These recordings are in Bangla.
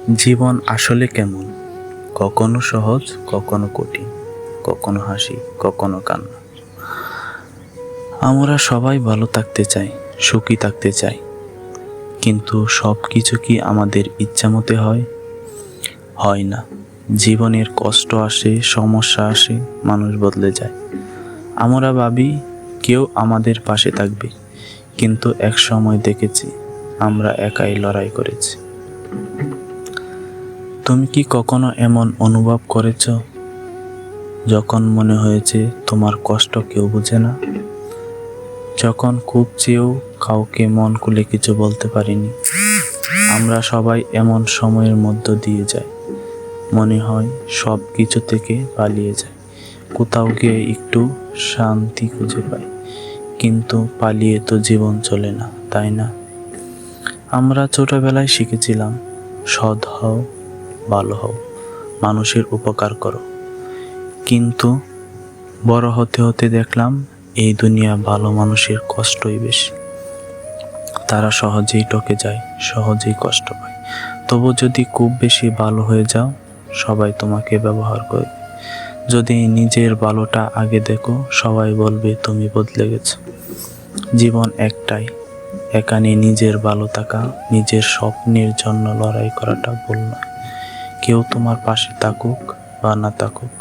জীবন আসলে কেমন? কখনো সহজ, কখনো কঠিন, কখনো হাসি, কখনো কান্না। আমরা সবাই ভালো থাকতে চাই, সুখী থাকতে চাই, কিন্তু সব কিছু কি আমাদের ইচ্ছামতে হয়? হয় না। জীবনের কষ্ট আসে, সমস্যা আসে, মানুষ বদলে যায়। আমরা ভাবি কেউ আমাদের পাশে থাকবে, কিন্তু এক সময় দেখেছি আমরা একাই লড়াই করেছি। তুমি কি কখনো এমন অনুভব করেছ যখন মনে হয়েছে তোমার কষ্ট কেউ বুঝে না? যখন খুব চেয়েও কাউকে মন খুলে কিছু বলতে পারিনি? আমরা সবাই এমন সময়ের মধ্য দিয়ে যাই, মনে হয় সব কিছু থেকে পালিয়ে যায়, কোথাও গিয়ে একটু শান্তি খুঁজে পাই, কিন্তু পালিয়ে তো জীবন চলে না, তাই না? আমরা ছোটবেলায় শিখেছিলাম, সৎ হও, ভালো হও, মানুষের উপকার করো, কিন্তু বড় হতে হতে দেখলাম এই দুনিয়া ভালো মানুষের কষ্টই বেশি। তারা সহজেই ঠকে যায়, সহজেই কষ্ট পায়। তবু যদি খুব বেশি ভালো হয়ে যাও, সবাই তোমাকে ব্যবহার করবে। যদি নিজের ভালোটা আগে দেখো, সবাই বলবে তুমি বদলে গেছো। জীবন একটাই, এখানে নিজের ভালো থাকা, নিজের স্বপ্নের জন্য লড়াই করাটা ভুল নয়। কেউ তোমার পাশে থাকুক বা না থাকুক,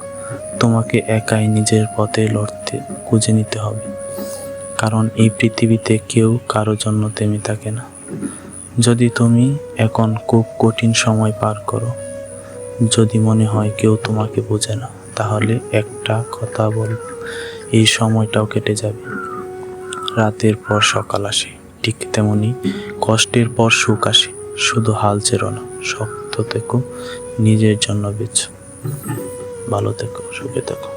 তোমাকে একাই নিজের পথে লড়তে খুঁজে নিতে হবে। কারণ এই পৃথিবীতে কেউ কারো জন্য থেমে থাকে না। যদি তুমি এখন খুব কঠিন সময় পার করো, যদি মনে হয় কেউ তোমাকে বোঝে না, তাহলে একটা কথা বলবো, এই সময়টাও কেটে যাবে। রাতের পর সকাল আসে, ঠিক তেমনি কষ্টের পর সুখ আসে। শুধু হাল ছেড়ো না, শক্ত থেকো, নিজের জন্য বেঁচো। ভালো থেকো, সুখে থেকো।